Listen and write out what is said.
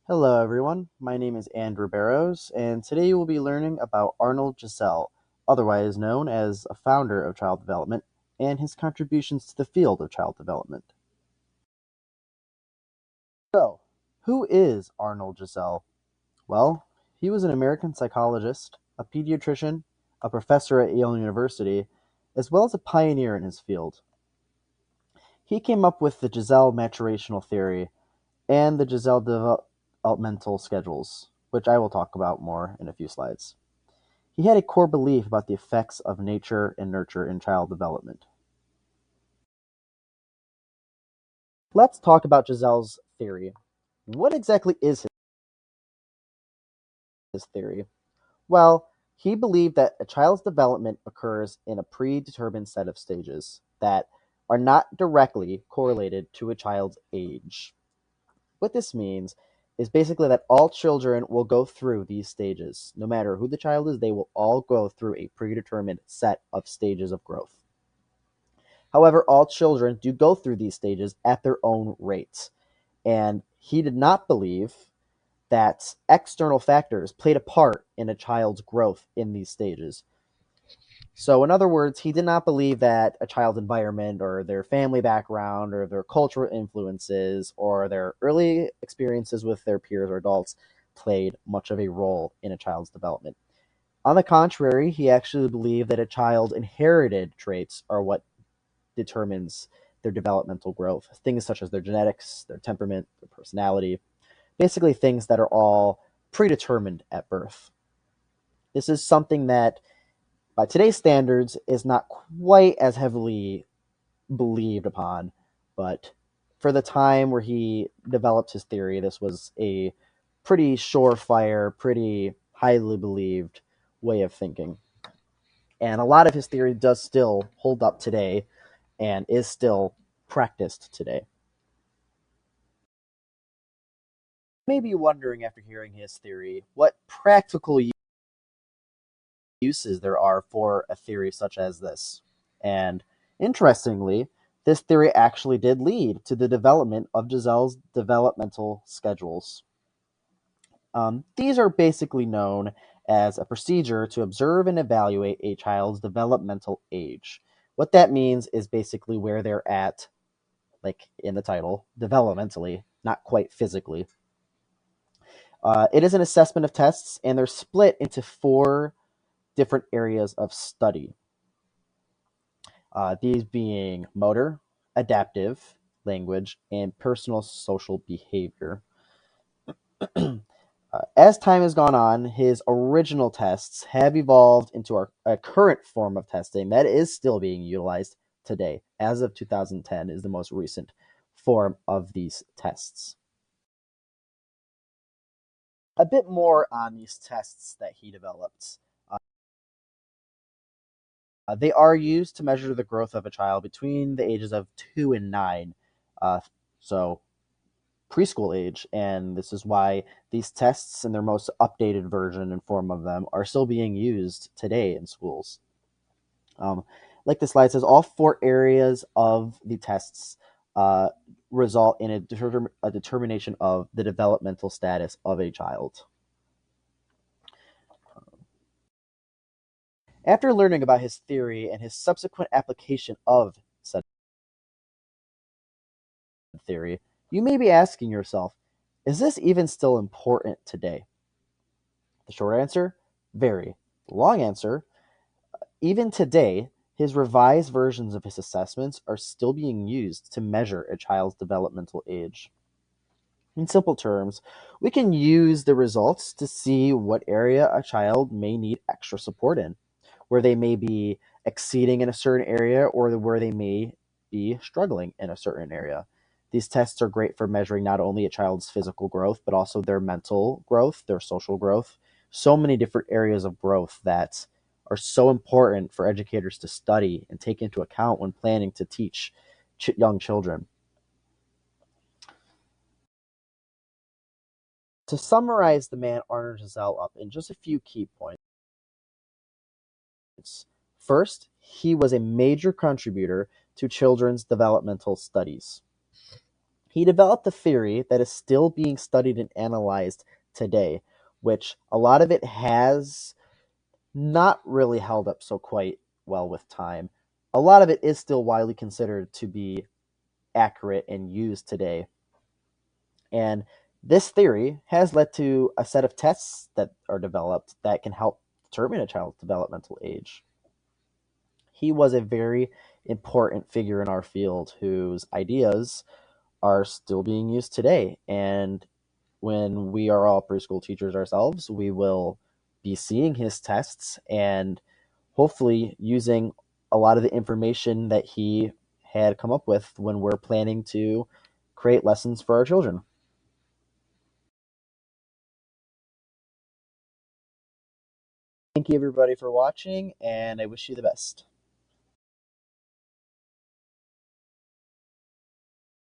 Hello, everyone. My name is Andrew Barrows, and today we'll be learning about Arnold Giselle, otherwise known as a founder of child development, and his contributions to the field of child development. So, who is Arnold Giselle? Well, he was an American psychologist, a pediatrician, a professor at Yale University, as well as a pioneer in his field. He came up with the Giselle maturational theory and the Giselle developmental schedules, which I will talk about more in a few slides. He had a core belief about the effects of nature and nurture in child development. Let's talk about Giselle's theory. What exactly is his theory? Well, he believed that a child's development occurs in a predetermined set of stages that are not directly correlated to a child's age. What this means is basically that all children will go through these stages. No matter who the child is, they will all go through a predetermined set of stages of growth. However, all children do go through these stages at their own rates. And he did not believe that external factors played a part in a child's growth in these stages. So, in other words, he did not believe that a child's environment or their family background or their cultural influences or their early experiences with their peers or adults played much of a role in a child's development. On the contrary, he actually believed that a child's inherited traits are what determines their developmental growth. Things such as their genetics, their temperament, their personality, basically things that are all predetermined at birth. This is something that, by today's standards, is not quite as heavily believed upon, but for the time where he developed his theory, this was a pretty surefire, pretty highly believed way of thinking. And a lot of his theory does still hold up today and is still practiced today. You may be wondering after hearing his theory what practical uses there are for a theory such as this. And interestingly, this theory actually did lead to the development of Giselle's developmental schedules. These are basically known as a procedure to observe and evaluate a child's developmental age. What that means is basically where they're at, like in the title, developmentally, not quite physically. It is an assessment of tests, and they're split into four different areas of study. These being motor, adaptive, language, and personal social behavior. As time has gone on, his original tests have evolved into a current form of testing that is still being utilized today. As of 2010 is the most recent form of these tests. A bit more on these tests that he developed. They are used to measure the growth of a child between the ages of 2 and 9, uh, so preschool age, and this is why these tests in their most updated version and form of them are still being used today in schools. Um, like the slide says, all four areas of the tests uh, result in a determination of the developmental status of a child. After learning about his theory and his subsequent application of said theory, you may be asking yourself, is this even still important today? The short answer, very. The long answer, even today, his revised versions of his assessments are still being used to measure a child's developmental age. In simple terms, we can use the results to see what area a child may need extra support in, where they may be exceeding in a certain area or where they may be struggling in a certain area. These tests are great for measuring not only a child's physical growth, but also their mental growth, their social growth. So many different areas of growth that are so important for educators to study and take into account when planning to teach young children. To summarize the man Arnold Giselle up in just a few key points. First, he was a major contributor to children's developmental studies. He developed a theory that is still being studied and analyzed today, which a lot of it has not really held up so quite well with time. A lot of it is still widely considered to be accurate and used today. And this theory has led to a set of tests that are developed that can help determine a child's developmental age. He was a very important figure in our field whose ideas are still being used today. And when we are all preschool teachers ourselves, we will be seeing his tests and hopefully using a lot of the information that he had come up with when we're planning to create lessons for our children. Thank you, everybody, for watching, and I wish you the best.